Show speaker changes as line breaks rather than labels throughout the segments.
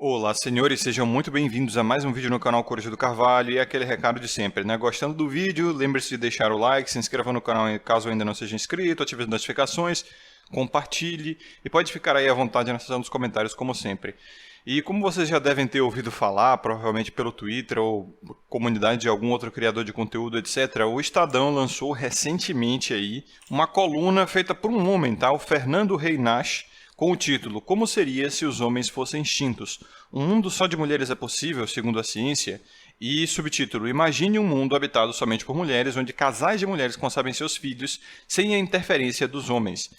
Olá, senhores, sejam muito bem-vindos a mais um vídeo no canal Coruja do Carvalho e aquele recado de sempre, né? Gostando do vídeo, lembre-se de deixar o like, se inscreva no canal caso ainda não seja inscrito, ative as notificações, compartilhe e pode ficar aí à vontade na seção dos comentários, como sempre. E como vocês já devem ter ouvido falar, provavelmente pelo Twitter ou comunidade de algum outro criador de conteúdo, etc., o Estadão lançou recentemente aí uma coluna feita por um homem, tá? O Fernando Reinach, com o título Como seria se os homens fossem extintos? Um mundo só de mulheres é possível, segundo a ciência? E subtítulo Imagine um mundo habitado somente por mulheres, onde casais de mulheres concebem seus filhos sem a interferência dos homens.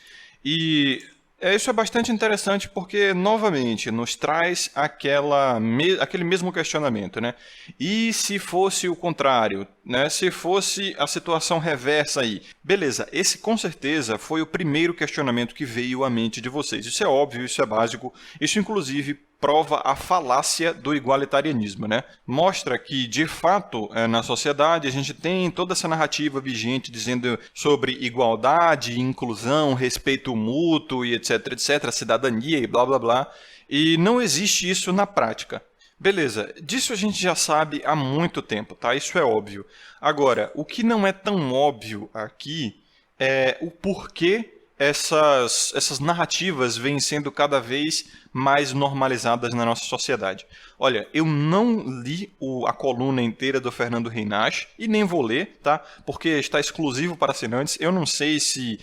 E isso é bastante interessante porque, novamente, nos traz aquele mesmo questionamento, né? E se fosse o contrário, né? Se fosse a situação reversa aí? Beleza, esse com certeza foi o primeiro questionamento que veio à mente de vocês. Isso é óbvio, isso é básico, isso inclusive prova a falácia do igualitarianismo, né? Mostra que, de fato, na sociedade a gente tem toda essa narrativa vigente dizendo sobre igualdade, inclusão, respeito mútuo e etc, etc, cidadania e blá blá blá, e não existe isso na prática. Beleza, disso a gente já sabe há muito tempo, tá? Isso é óbvio. Agora, o que não é tão óbvio aqui é o porquê essas narrativas vêm sendo cada vez mais normalizadas na nossa sociedade. Olha, eu não li a coluna inteira do Fernando Reinach e nem vou ler, tá? Porque está exclusivo para assinantes. Eu não sei se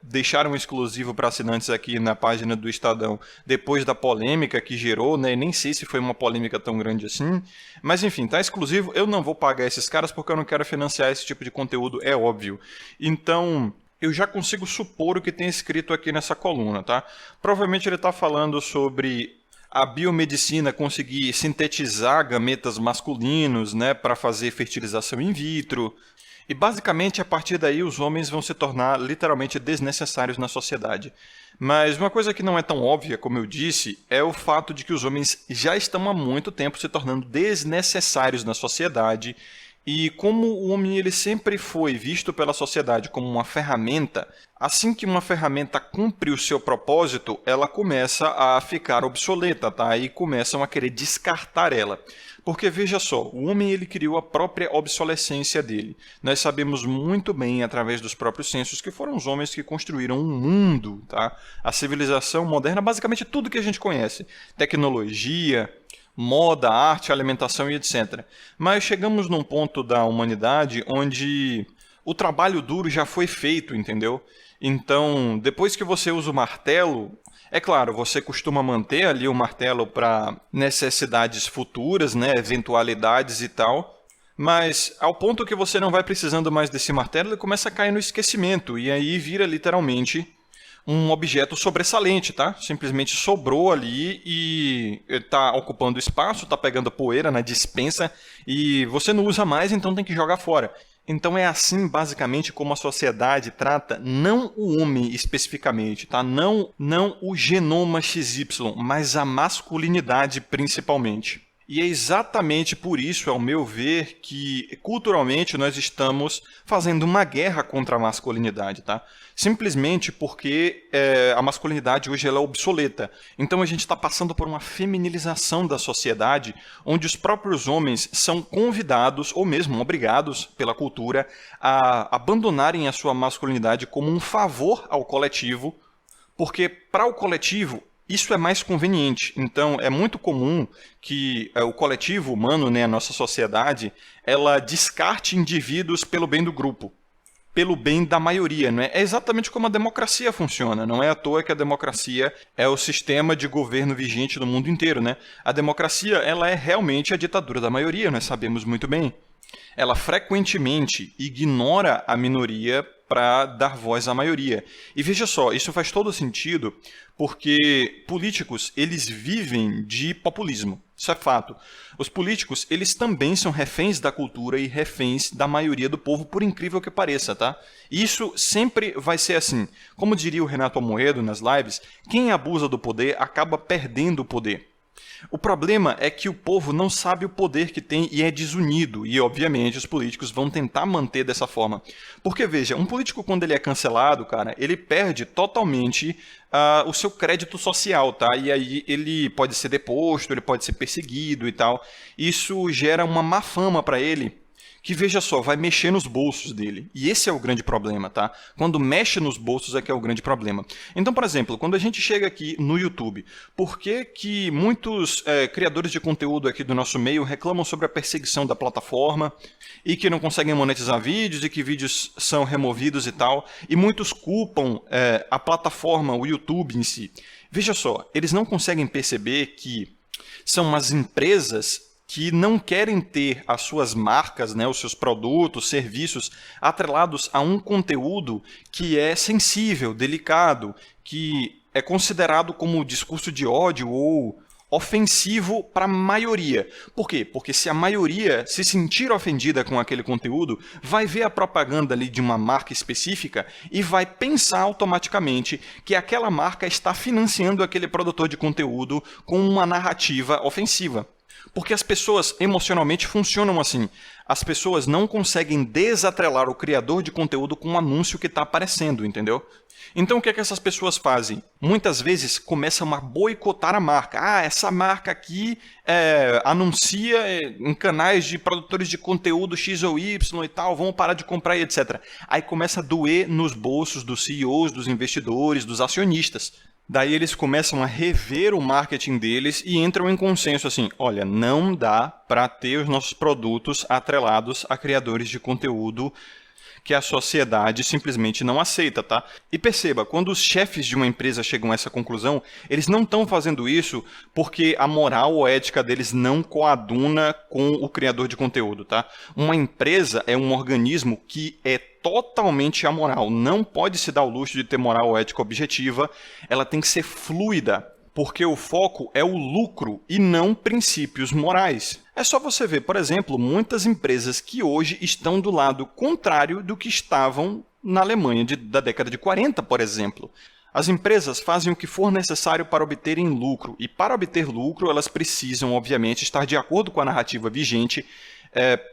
deixaram exclusivo para assinantes aqui na página do Estadão depois da polêmica que gerou, né? Nem sei se foi uma polêmica tão grande assim. Mas enfim, tá exclusivo. Eu não vou pagar esses caras porque eu não quero financiar esse tipo de conteúdo, é óbvio. Então, eu já consigo supor o que tem escrito aqui nessa coluna, tá? Provavelmente ele está falando sobre a biomedicina conseguir sintetizar gametas masculinos, né, para fazer fertilização in vitro. E basicamente, a partir daí, os homens vão se tornar literalmente desnecessários na sociedade. Mas uma coisa que não é tão óbvia, como eu disse, é o fato de que os homens já estão há muito tempo se tornando desnecessários na sociedade. E como o homem ele sempre foi visto pela sociedade como uma ferramenta, assim que uma ferramenta cumpre o seu propósito, ela começa a ficar obsoleta, tá? E começam a querer descartar ela. Porque veja só, o homem ele criou a própria obsolescência dele. Nós sabemos muito bem, através dos próprios censos, que foram os homens que construíram um mundo, tá? A civilização moderna, basicamente tudo que a gente conhece. Tecnologia, moda, arte, alimentação e etc. Mas chegamos num ponto da humanidade onde o trabalho duro já foi feito, entendeu? Então, depois que você usa o martelo, é claro, você costuma manter ali o martelo para necessidades futuras, né, eventualidades e tal, mas ao ponto que você não vai precisando mais desse martelo, ele começa a cair no esquecimento e aí vira literalmente um objeto sobressalente, tá? Simplesmente sobrou ali e está ocupando espaço, está pegando poeira na despensa e você não usa mais, então tem que jogar fora. Então é assim, basicamente, como a sociedade trata não o homem especificamente, tá? Não o genoma XY, mas a masculinidade principalmente. E é exatamente por isso, ao meu ver, que culturalmente nós estamos fazendo uma guerra contra a masculinidade, tá? Simplesmente porque a masculinidade hoje ela é obsoleta. Então a gente está passando por uma feminilização da sociedade, onde os próprios homens são convidados, ou mesmo obrigados pela cultura, a abandonarem a sua masculinidade como um favor ao coletivo, porque para o coletivo isso é mais conveniente. Então, é muito comum que o coletivo humano, né, a nossa sociedade, ela descarte indivíduos pelo bem do grupo, pelo bem da maioria. Né? É exatamente como a democracia funciona. Não é à toa que a democracia é o sistema de governo vigente no mundo inteiro. Né? A democracia ela é realmente a ditadura da maioria, nós sabemos muito bem. Ela frequentemente ignora a minoria para dar voz à maioria. E veja só, isso faz todo sentido porque políticos, eles vivem de populismo. Isso é fato. Os políticos, eles também são reféns da cultura e reféns da maioria do povo, por incrível que pareça, tá? Isso sempre vai ser assim. Como diria o Renato Amoedo nas lives, quem abusa do poder acaba perdendo o poder. O problema é que o povo não sabe o poder que tem e é desunido. E, obviamente, os políticos vão tentar manter dessa forma. Porque, veja, um político, quando ele é cancelado, cara, ele perde totalmente o seu crédito social, tá? E aí ele pode ser deposto, ele pode ser perseguido e tal. Isso gera uma má fama para ele, que, veja só, vai mexer nos bolsos dele. E esse é o grande problema, tá? Quando mexe nos bolsos é que é o grande problema. Então, por exemplo, quando a gente chega aqui no YouTube, por que muitos criadores de conteúdo aqui do nosso meio reclamam sobre a perseguição da plataforma e que não conseguem monetizar vídeos e que vídeos são removidos e tal, e muitos culpam a plataforma, o YouTube em si? Veja só, eles não conseguem perceber que são umas empresas que não querem ter as suas marcas, né, os seus produtos, serviços atrelados a um conteúdo que é sensível, delicado, que é considerado como discurso de ódio ou ofensivo para a maioria. Por quê? Porque se a maioria se sentir ofendida com aquele conteúdo, vai ver a propaganda ali de uma marca específica e vai pensar automaticamente que aquela marca está financiando aquele produtor de conteúdo com uma narrativa ofensiva. Porque as pessoas emocionalmente funcionam assim. As pessoas não conseguem desatrelar o criador de conteúdo com o anúncio que está aparecendo, entendeu? Então o que é que essas pessoas fazem? Muitas vezes começam a boicotar a marca. Ah, essa marca aqui anuncia em canais de produtores de conteúdo X ou Y e tal, vamos parar de comprar e etc. Aí começa a doer nos bolsos dos CEOs, dos investidores, dos acionistas. Daí eles começam a rever o marketing deles e entram em consenso assim, olha, não dá para ter os nossos produtos atrelados a criadores de conteúdo que a sociedade simplesmente não aceita, tá? E perceba, quando os chefes de uma empresa chegam a essa conclusão, eles não estão fazendo isso porque a moral ou ética deles não coaduna com o criador de conteúdo, tá? Uma empresa é um organismo que é totalmente amoral, não pode se dar o luxo de ter moral ou ética objetiva, ela tem que ser fluida, porque o foco é o lucro e não princípios morais. É só você ver, por exemplo, muitas empresas que hoje estão do lado contrário do que estavam na Alemanha da década de 40, por exemplo. As empresas fazem o que for necessário para obterem lucro, e para obter lucro elas precisam, obviamente, estar de acordo com a narrativa vigente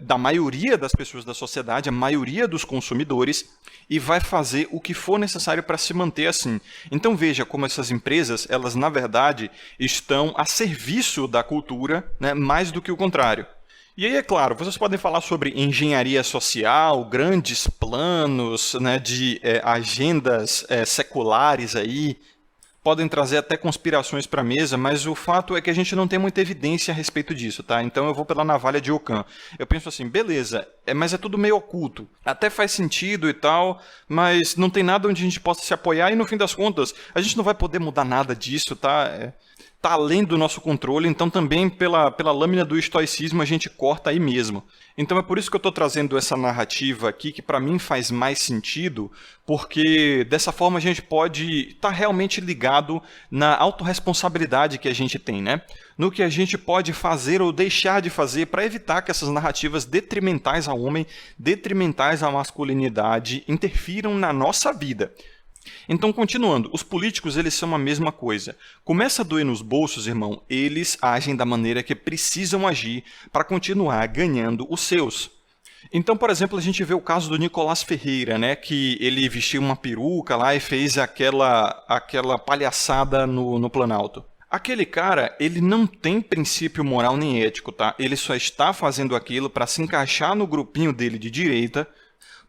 da maioria das pessoas da sociedade, a maioria dos consumidores, e vai fazer o que for necessário para se manter assim. Então veja como essas empresas, elas na verdade estão a serviço da cultura, né, mais do que o contrário. E aí, é claro, vocês podem falar sobre engenharia social, grandes planos, né, de agendas seculares aí, podem trazer até conspirações para a mesa, mas o fato é que a gente não tem muita evidência a respeito disso, tá? Então eu vou pela navalha de Ockham. Eu penso assim, beleza, mas é tudo meio oculto. Até faz sentido e tal, mas não tem nada onde a gente possa se apoiar e no fim das contas, a gente não vai poder mudar nada disso, tá? Tá além do nosso controle, então também pela lâmina do estoicismo a gente corta aí mesmo. Então é por isso que eu estou trazendo essa narrativa aqui, que para mim faz mais sentido, porque dessa forma a gente pode estar realmente ligado na autorresponsabilidade que a gente tem, né? No que a gente pode fazer ou deixar de fazer para evitar que essas narrativas detrimentais ao homem, detrimentais à masculinidade, interfiram na nossa vida. Então, continuando, os políticos eles são a mesma coisa. Começa a doer nos bolsos, irmão, eles agem da maneira que precisam agir para continuar ganhando os seus. Então, por exemplo, a gente vê o caso do Nicolás Ferreira, né, que ele vestiu uma peruca lá e fez aquela palhaçada no Planalto. Aquele cara, ele não tem princípio moral nem ético, tá? Ele só está fazendo aquilo para se encaixar no grupinho dele de direita,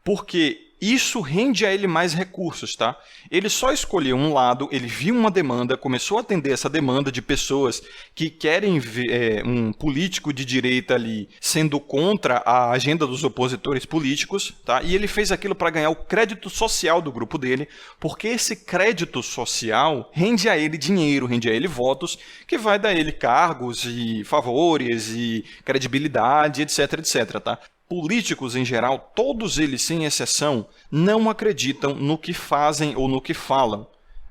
porque isso rende a ele mais recursos, tá? Ele só escolheu um lado, ele viu uma demanda, começou a atender essa demanda de pessoas que querem ver um político de direita ali sendo contra a agenda dos opositores políticos, tá? E ele fez aquilo para ganhar o crédito social do grupo dele, porque esse crédito social rende a ele dinheiro, rende a ele votos, que vai dar a ele cargos e favores e credibilidade, etc, etc, tá? Políticos, em geral, todos eles, sem exceção, não acreditam no que fazem ou no que falam.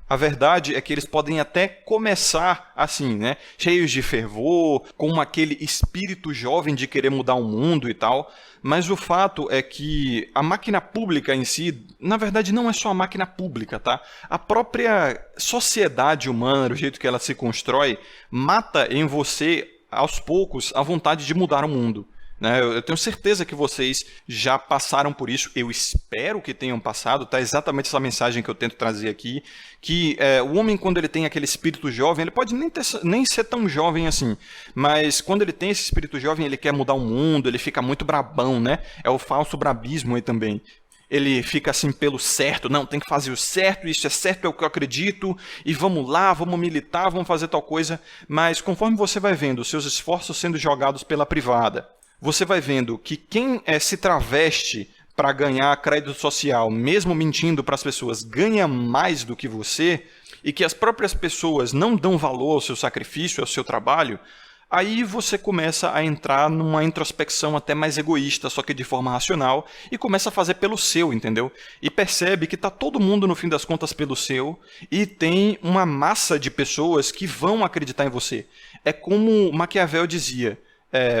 A verdade é que eles podem até começar assim, né? Cheios de fervor, com aquele espírito jovem de querer mudar o mundo e tal. Mas o fato é que a máquina pública em si, na verdade, não é só a máquina pública, tá? A própria sociedade humana, do jeito que ela se constrói, mata em você, aos poucos, a vontade de mudar o mundo. Eu tenho certeza que vocês já passaram por isso, eu espero que tenham passado, tá? Exatamente essa mensagem que eu tento trazer aqui, que o homem, quando ele tem aquele espírito jovem, ele pode nem ser tão jovem assim, mas quando ele tem esse espírito jovem, ele quer mudar o mundo, ele fica muito brabão, né? É o falso brabismo aí também. Ele fica assim pelo certo, não, tem que fazer o certo, isso é certo, é o que eu acredito, e vamos lá, vamos militar, vamos fazer tal coisa, mas conforme você vai vendo os seus esforços sendo jogados pela privada, você vai vendo que quem se traveste para ganhar crédito social, mesmo mentindo para as pessoas, ganha mais do que você, e que as próprias pessoas não dão valor ao seu sacrifício, ao seu trabalho, aí você começa a entrar numa introspecção até mais egoísta, só que de forma racional, e começa a fazer pelo seu, entendeu? E percebe que está todo mundo, no fim das contas, pelo seu, e tem uma massa de pessoas que vão acreditar em você. É como Maquiavel dizia,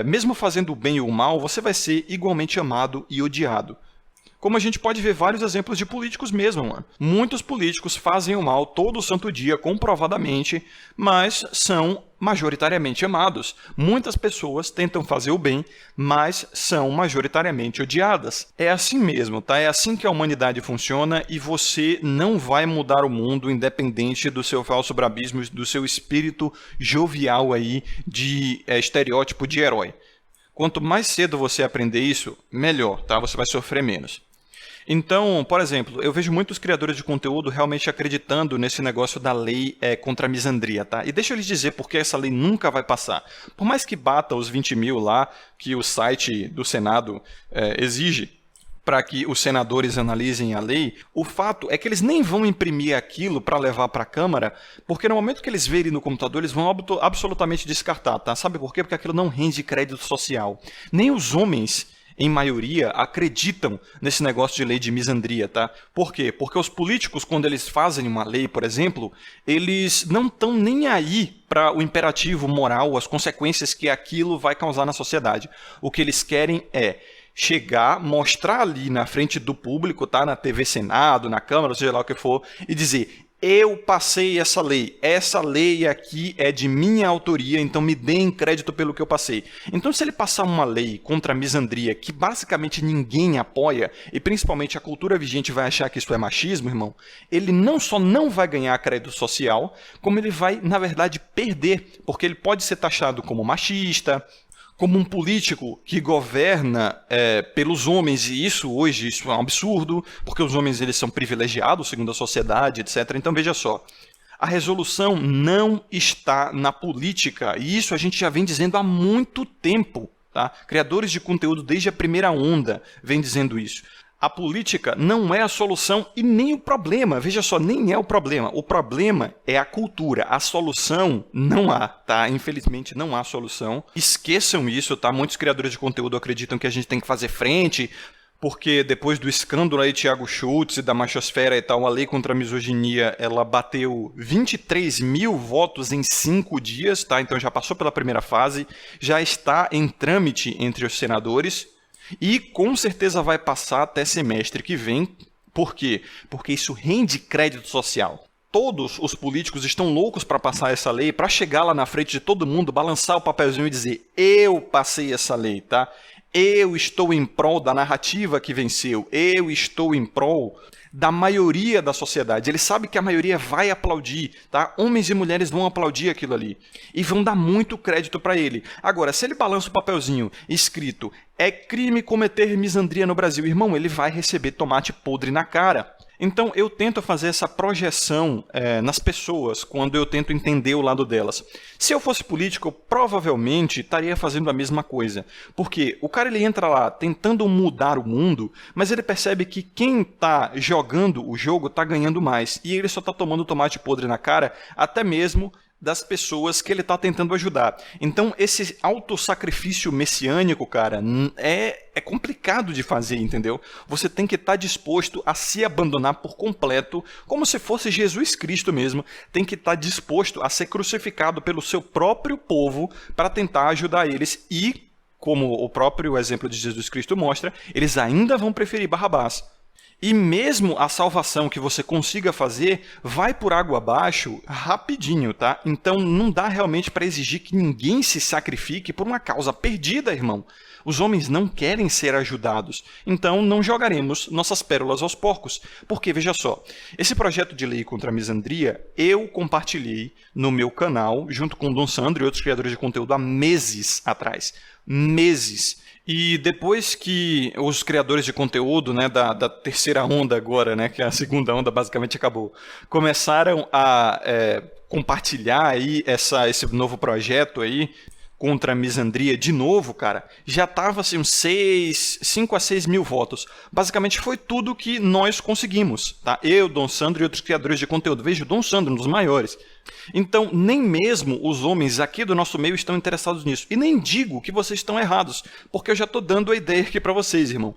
mesmo fazendo o bem e o mal, você vai ser igualmente amado e odiado. Como a gente pode ver vários exemplos de políticos mesmo, mano. Muitos políticos fazem o mal todo santo dia, comprovadamente, mas são majoritariamente amados. Muitas pessoas tentam fazer o bem, mas são majoritariamente odiadas. É assim mesmo, tá? É assim que a humanidade funciona e você não vai mudar o mundo independente do seu falso brabismo, do seu espírito jovial aí de estereótipo de herói. Quanto mais cedo você aprender isso, melhor, tá? Você vai sofrer menos. Então, por exemplo, eu vejo muitos criadores de conteúdo realmente acreditando nesse negócio da lei contra a misandria, tá? E deixa eu lhes dizer por que essa lei nunca vai passar. Por mais que bata os 20 mil lá, que o site do Senado exige para que os senadores analisem a lei, o fato é que eles nem vão imprimir aquilo para levar para a Câmara, porque no momento que eles verem no computador, eles vão absolutamente descartar, tá? Sabe por quê? Porque aquilo não rende crédito social. Nem os homens, em maioria, acreditam nesse negócio de lei de misandria, tá? Por quê? Porque os políticos, quando eles fazem uma lei, por exemplo, eles não estão nem aí para o imperativo moral, as consequências que aquilo vai causar na sociedade. O que eles querem é chegar, mostrar ali na frente do público, tá? Na TV Senado, na Câmara, seja lá o que for, e dizer: eu passei essa lei aqui é de minha autoria, então me deem crédito pelo que eu passei. Então, se ele passar uma lei contra a misandria que basicamente ninguém apoia, e principalmente a cultura vigente vai achar que isso é machismo, irmão, ele não só não vai ganhar crédito social, como ele vai, na verdade, perder, porque ele pode ser taxado como machista, como um político que governa pelos homens, e isso hoje isso é um absurdo, porque os homens eles são privilegiados segundo a sociedade, etc. Então veja só, a resolução não está na política, e isso a gente já vem dizendo há muito tempo, tá? Criadores de conteúdo desde a primeira onda vêm dizendo isso. A política não é a solução e nem o problema. Veja só, nem é o problema. O problema é a cultura. A solução não há, tá? Infelizmente não há solução. Esqueçam isso, tá? Muitos criadores de conteúdo acreditam que a gente tem que fazer frente, porque depois do escândalo aí Thiago Schultz e da machosfera e tal, a lei contra a misoginia, ela bateu 23 mil votos em 5 dias, tá? Então já passou pela primeira fase, já está em trâmite entre os senadores. E com certeza vai passar até semestre que vem. Por quê? Porque isso rende crédito social. Todos os políticos estão loucos para passar essa lei, para chegar lá na frente de todo mundo, balançar o papelzinho e dizer: eu passei essa lei, tá? Eu estou em prol da narrativa que venceu. Eu estou em prol da maioria da sociedade. Ele sabe que a maioria vai aplaudir, tá? Homens e mulheres vão aplaudir aquilo ali. E vão dar muito crédito para ele. Agora, se ele balança o papelzinho escrito: é crime cometer misandria no Brasil, irmão, ele vai receber tomate podre na cara. Então, eu tento fazer essa projeção nas pessoas quando eu tento entender o lado delas. Se eu fosse político, eu provavelmente estaria fazendo a mesma coisa. Porque o cara ele entra lá tentando mudar o mundo, mas ele percebe que quem está jogando o jogo está ganhando mais. E ele só está tomando tomate podre na cara, até mesmo das pessoas que ele está tentando ajudar. Então, esse autossacrifício messiânico, cara, é complicado de fazer, entendeu? Você tem que estar disposto a se abandonar por completo, como se fosse Jesus Cristo mesmo. Tem que estar disposto a ser crucificado pelo seu próprio povo para tentar ajudar eles e, como o próprio exemplo de Jesus Cristo mostra, eles ainda vão preferir Barrabás. E mesmo a salvação que você consiga fazer vai por água abaixo rapidinho, tá? Então não dá realmente para exigir que ninguém se sacrifique por uma causa perdida, irmão. Os homens não querem ser ajudados, então não jogaremos nossas pérolas aos porcos. Porque, veja só, esse projeto de lei contra a misandria eu compartilhei no meu canal, junto com o Dom Sandro e outros criadores de conteúdo há meses atrás. Meses. E depois que os criadores de conteúdo, né, da terceira onda agora, né, que a segunda onda basicamente acabou, começaram a compartilhar aí esse novo projeto aí contra a misandria de novo, cara, já estava assim, uns 5 a 6 mil votos. Basicamente foi tudo que nós conseguimos, tá? Eu, Dom Sandro e outros criadores de conteúdo. Veja, o Dom Sandro, um dos maiores. Então, nem mesmo os homens aqui do nosso meio estão interessados nisso. E nem digo que vocês estão errados, porque eu já estou dando a ideia aqui para vocês, irmão.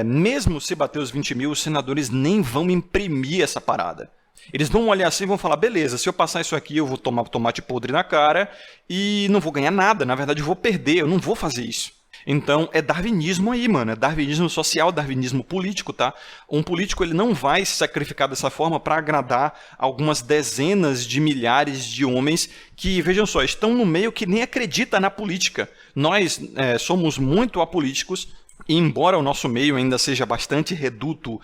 Mesmo se bater os 20 mil, os senadores nem vão imprimir essa parada. Eles vão olhar assim e vão falar, beleza, se eu passar isso aqui eu vou tomar tomate podre na cara e não vou ganhar nada, na verdade eu vou perder, eu não vou fazer isso. Então é darwinismo aí, mano, é darwinismo social, darwinismo político, tá? Um político ele não vai se sacrificar dessa forma para agradar algumas dezenas de milhares de homens que, vejam só, estão no meio que nem acredita na política. Nós somos muito apolíticos. E embora o nosso meio ainda seja bastante reduto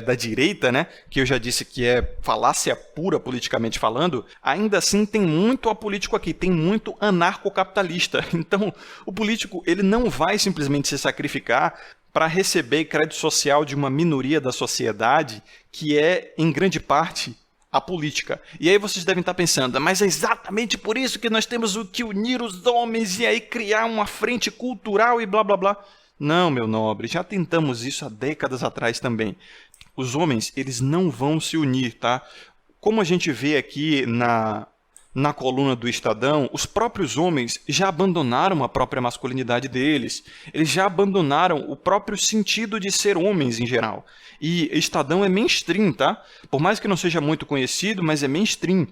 da direita, né, que eu já disse que é falácia pura politicamente falando, ainda assim tem muito apolítico aqui, tem muito anarcocapitalista. Então, o político ele não vai simplesmente se sacrificar para receber crédito social de uma minoria da sociedade que é, em grande parte, a política. E aí vocês devem estar pensando, mas é exatamente por isso que nós temos que unir os homens e aí criar uma frente cultural e blá blá blá. Não, meu nobre, já tentamos isso há décadas atrás também. Os homens, eles não vão se unir, tá? Como a gente vê aqui na coluna do Estadão, os próprios homens já abandonaram a própria masculinidade deles. Eles já abandonaram o próprio sentido de ser homens em geral. E Estadão é mainstream, tá? Por mais que não seja muito conhecido, mas é mainstream.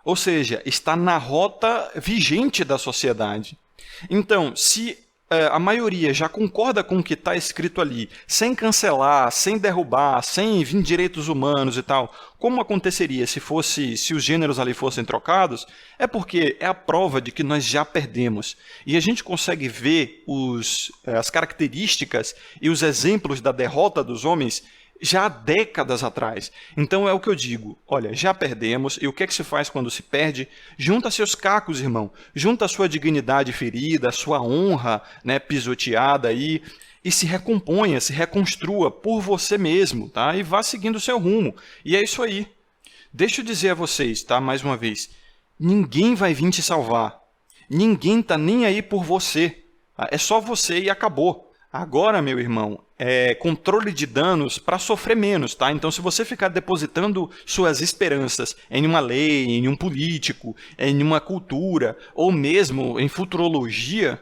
Ou seja, está na rota vigente da sociedade. Então, se a maioria já concorda com o que está escrito ali, sem cancelar, sem derrubar, sem vir direitos humanos e tal, como aconteceria se os gêneros ali fossem trocados, é porque é a prova de que nós já perdemos. E a gente consegue ver as características e os exemplos da derrota dos homens já há décadas atrás. Então é o que eu digo, olha, já perdemos, e o que é que se faz quando se perde? Junta seus cacos, irmão, junta a sua dignidade ferida, a sua honra, né, pisoteada aí, e se recomponha, se reconstrua por você mesmo, tá? E vá seguindo o seu rumo. E é isso aí. Deixa eu dizer a vocês, tá, mais uma vez, ninguém vai vir te salvar. Ninguém tá nem aí por você. Tá? É só você e acabou. Agora, meu irmão, controle de danos para sofrer menos, tá? Então, se você ficar depositando suas esperanças em uma lei, em um político, em uma cultura, ou mesmo em futurologia,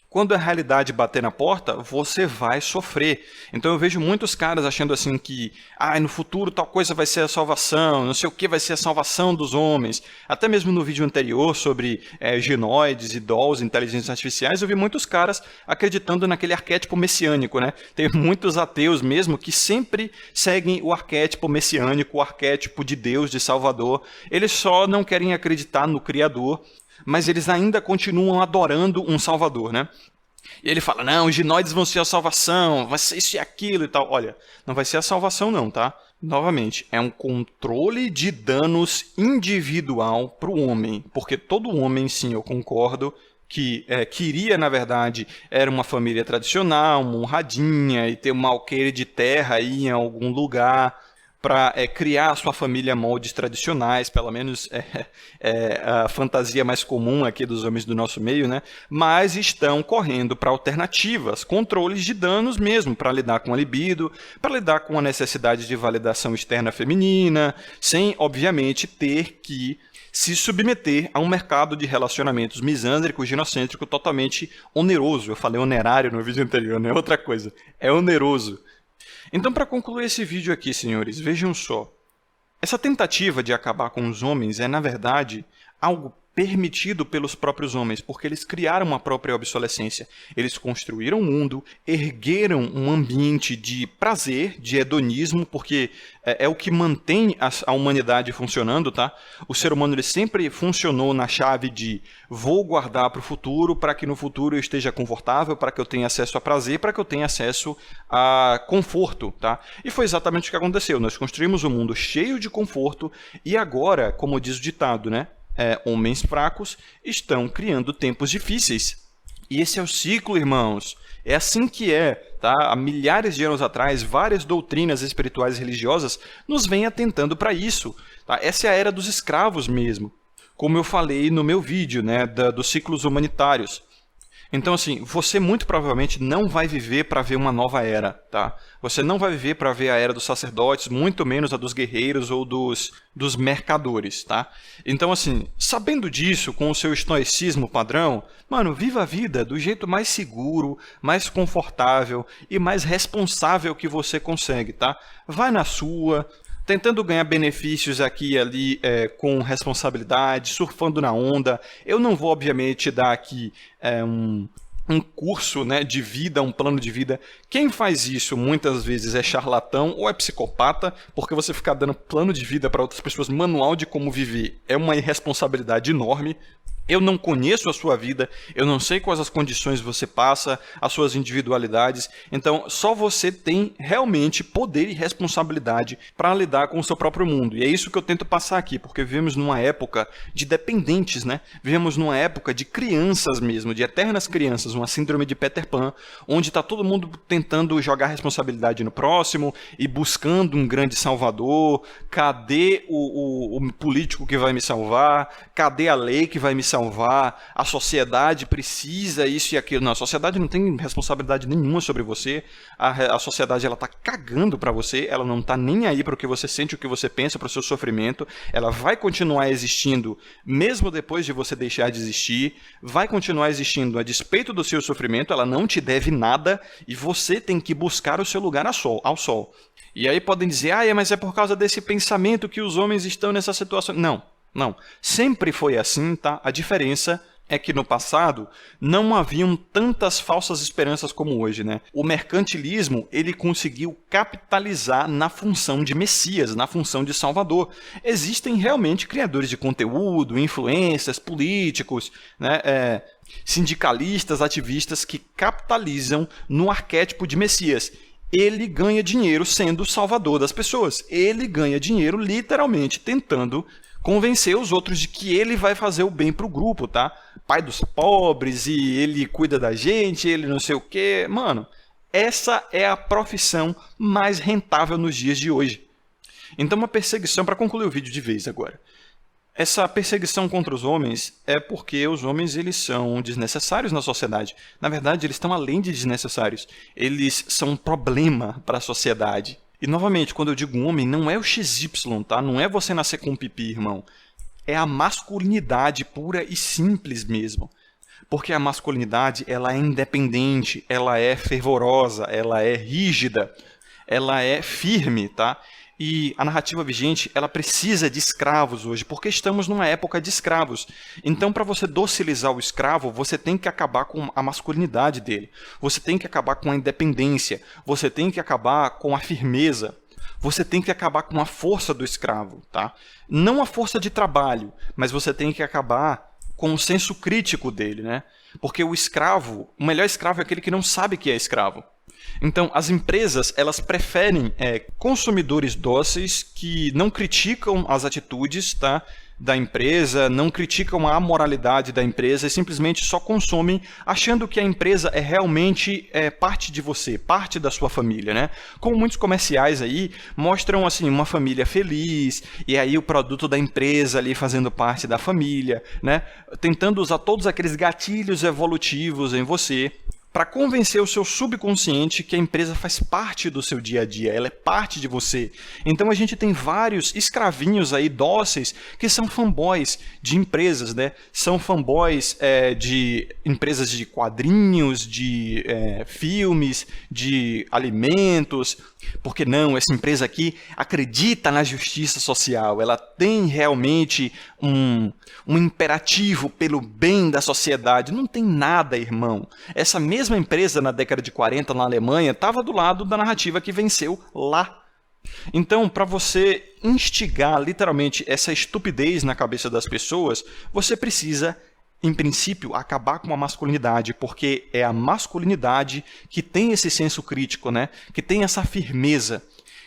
quando a realidade bater na porta, você vai sofrer. Então eu vejo muitos caras achando assim que no futuro tal coisa vai ser a salvação, não sei o que vai ser a salvação dos homens. Até mesmo no vídeo anterior sobre genoides, dolls, inteligências artificiais, eu vi muitos caras acreditando naquele arquétipo messiânico, né? Tem muitos ateus mesmo que sempre seguem o arquétipo messiânico, o arquétipo de Deus, de Salvador. Eles só não querem acreditar no Criador, mas eles ainda continuam adorando um Salvador, né? E ele fala, não, os ginoides vão ser a salvação, vai ser isso e aquilo e tal. Olha, não vai ser a salvação não, tá? Novamente, é um controle de danos individual para o homem. Porque todo homem, sim, eu concordo, que queria, na verdade, era uma família tradicional, uma honradinha, e ter um alqueire de terra aí em algum lugar, para criar a sua família moldes tradicionais, pelo menos a fantasia mais comum aqui dos homens do nosso meio, né? Mas estão correndo para alternativas, controles de danos mesmo, para lidar com a libido, para lidar com a necessidade de validação externa feminina, sem, obviamente, ter que se submeter a um mercado de relacionamentos misândrico, ginocêntrico, totalmente oneroso. Eu falei onerário no vídeo anterior, não é outra coisa. É oneroso. Então, para concluir esse vídeo aqui, senhores, vejam só. Essa tentativa de acabar com os homens é, na verdade, algo permitido pelos próprios homens, porque eles criaram uma própria obsolescência. Eles construíram um mundo, ergueram um ambiente de prazer, de hedonismo, porque é o que mantém a humanidade funcionando, tá? O ser humano ele sempre funcionou na chave de vou guardar para o futuro, para que no futuro eu esteja confortável, para que eu tenha acesso a prazer, para que eu tenha acesso a conforto, tá? E foi exatamente o que aconteceu. Nós construímos um mundo cheio de conforto e agora, como diz o ditado, né? Homens fracos estão criando tempos difíceis. E esse é o ciclo, irmãos. É assim que é, tá? Há milhares de anos atrás, várias doutrinas espirituais e religiosas nos vêm atentando para isso. Tá? Essa é a era dos escravos mesmo. Como eu falei no meu vídeo, né, dos ciclos humanitários. Então, assim, você muito provavelmente não vai viver para ver uma nova era, tá? Você não vai viver para ver a era dos sacerdotes, muito menos a dos guerreiros ou dos mercadores, tá? Então, assim, sabendo disso, com o seu estoicismo padrão, mano, viva a vida do jeito mais seguro, mais confortável e mais responsável que você consegue, tá? Vai na sua, tentando ganhar benefícios aqui e ali com responsabilidade, surfando na onda. Eu não vou, obviamente, dar aqui um curso, né, de vida, um plano de vida. Quem faz isso muitas vezes é charlatão ou é psicopata, porque você ficar dando plano de vida para outras pessoas, manual de como viver, é uma irresponsabilidade enorme. Eu não conheço a sua vida, eu não sei quais as condições você passa, as suas individualidades, então só você tem realmente poder e responsabilidade para lidar com o seu próprio mundo. E é isso que eu tento passar aqui, porque vivemos numa época de dependentes, né? Vivemos numa época de crianças mesmo, de eternas crianças, uma síndrome de Peter Pan, onde está todo mundo tentando jogar responsabilidade no próximo e buscando um grande salvador. Cadê o político que vai me salvar? Cadê a lei que vai me salvar? A sociedade precisa isso e aquilo. Não, a sociedade não tem responsabilidade nenhuma sobre você. A sociedade ela tá cagando para você, ela não tá nem aí para o que você sente, o que você pensa, para o seu sofrimento. Ela vai continuar existindo mesmo depois de você deixar de existir, vai continuar existindo a despeito do seu sofrimento, ela não te deve nada e você tem que buscar o seu lugar ao sol. E aí podem dizer, mas é por causa desse pensamento que os homens estão nessa situação. Não, sempre foi assim, tá? A diferença é que no passado não haviam tantas falsas esperanças como hoje, né? O mercantilismo, ele conseguiu capitalizar na função de Messias, na função de Salvador. Existem realmente criadores de conteúdo, influencers, políticos, né? Sindicalistas, ativistas que capitalizam no arquétipo de Messias. Ele ganha dinheiro sendo o salvador das pessoas. Ele ganha dinheiro literalmente tentando convencer os outros de que ele vai fazer o bem para o grupo, tá? Pai dos pobres e ele cuida da gente, ele não sei o quê. Mano, essa é a profissão mais rentável nos dias de hoje. Então uma perseguição, para concluir o vídeo de vez agora. Essa perseguição contra os homens é porque os homens eles são desnecessários na sociedade. Na verdade, eles estão além de desnecessários. Eles são um problema para a sociedade. E, novamente, quando eu digo homem, não é o XY, tá? Não é você nascer com um pipi, irmão. É a masculinidade pura e simples mesmo. Porque a masculinidade, ela é independente, ela é fervorosa, ela é rígida, ela é firme, tá? E a narrativa vigente, ela precisa de escravos hoje, porque estamos numa época de escravos. Então, para você docilizar o escravo, você tem que acabar com a masculinidade dele. Você tem que acabar com a independência. Você tem que acabar com a firmeza. Você tem que acabar com a força do escravo, tá? Não a força de trabalho, mas você tem que acabar com o senso crítico dele, né? Porque o escravo, o melhor escravo é aquele que não sabe que é escravo. Então, as empresas, elas preferem consumidores dóceis que não criticam as atitudes, tá, da empresa, não criticam a amoralidade da empresa e simplesmente só consomem achando que a empresa é realmente parte de você, parte da sua família, né? Como muitos comerciais aí mostram assim uma família feliz e aí o produto da empresa ali fazendo parte da família, né? Tentando usar todos aqueles gatilhos evolutivos em você para convencer o seu subconsciente que a empresa faz parte do seu dia a dia, ela é parte de você. Então a gente tem vários escravinhos aí dóceis que são fanboys de empresas, né? São fanboys de empresas de quadrinhos, de filmes, de alimentos. Por que não? Essa empresa aqui acredita na justiça social, ela tem realmente um imperativo pelo bem da sociedade. Não tem nada, irmão. Essa mesma empresa, na década de 40, na Alemanha, estava do lado da narrativa que venceu lá. Então, para você instigar, literalmente, essa estupidez na cabeça das pessoas, você precisa, em princípio, acabar com a masculinidade, porque é a masculinidade que tem esse senso crítico, né? Que tem essa firmeza,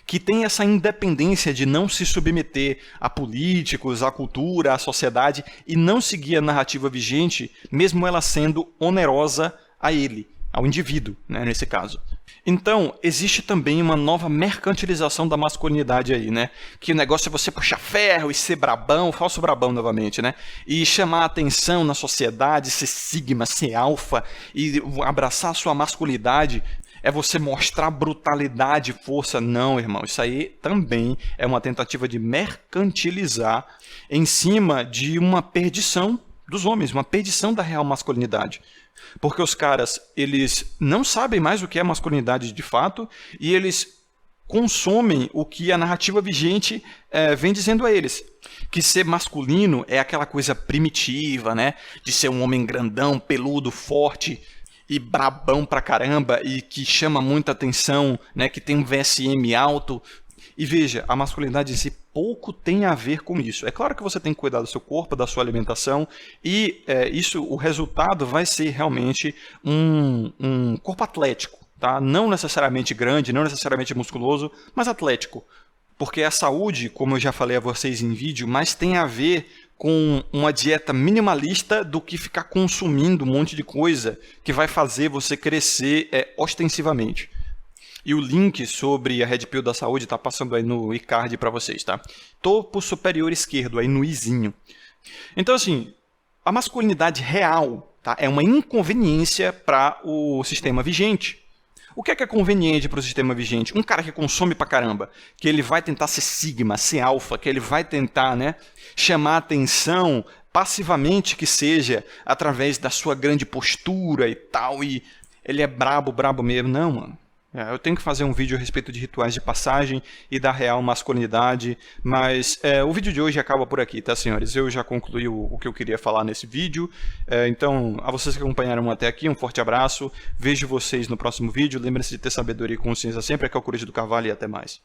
que tem essa independência de não se submeter a políticos, à cultura, à sociedade e não seguir a narrativa vigente, mesmo ela sendo onerosa a ele, ao indivíduo, né, nesse caso. Então, existe também uma nova mercantilização da masculinidade aí, né? Que o negócio é você puxar ferro e ser brabão, falso brabão novamente, né? E chamar a atenção na sociedade, ser sigma, ser alfa e abraçar a sua masculinidade. É você mostrar brutalidade e força. Não, irmão, isso aí também é uma tentativa de mercantilizar em cima de uma perdição dos homens, uma perdição da real masculinidade. Porque os caras, eles não sabem mais o que é masculinidade de fato e eles consomem o que a narrativa vigente vem dizendo a eles. Que ser masculino é aquela coisa primitiva, né? De ser um homem grandão, peludo, forte e brabão pra caramba e que chama muita atenção, né? Que tem um VSM alto. E veja, a masculinidade em si pouco tem a ver com isso. É claro que você tem que cuidar do seu corpo, da sua alimentação, e o resultado vai ser realmente um corpo atlético, tá? Não necessariamente grande, não necessariamente musculoso, mas atlético. Porque a saúde, como eu já falei a vocês em vídeo, mais tem a ver com uma dieta minimalista do que ficar consumindo um monte de coisa que vai fazer você crescer ostensivamente. E o link sobre a Red Pill da saúde está passando aí no iCard para vocês, tá? Topo superior esquerdo, aí no izinho. Então, assim, a masculinidade real, tá? É uma inconveniência para o sistema vigente. O que é conveniente para o sistema vigente? Um cara que consome pra caramba, que ele vai tentar ser sigma, ser alfa, que ele vai tentar, né, chamar atenção passivamente que seja, através da sua grande postura e tal, e ele é brabo mesmo. Não, mano. Eu tenho que fazer um vídeo a respeito de rituais de passagem e da real masculinidade, mas o vídeo de hoje acaba por aqui, tá, senhores? Eu já concluí o que eu queria falar nesse vídeo, então, a vocês que acompanharam até aqui, um forte abraço, vejo vocês no próximo vídeo, lembre-se de ter sabedoria e consciência sempre, aqui é o Coruja do Carvalho e até mais.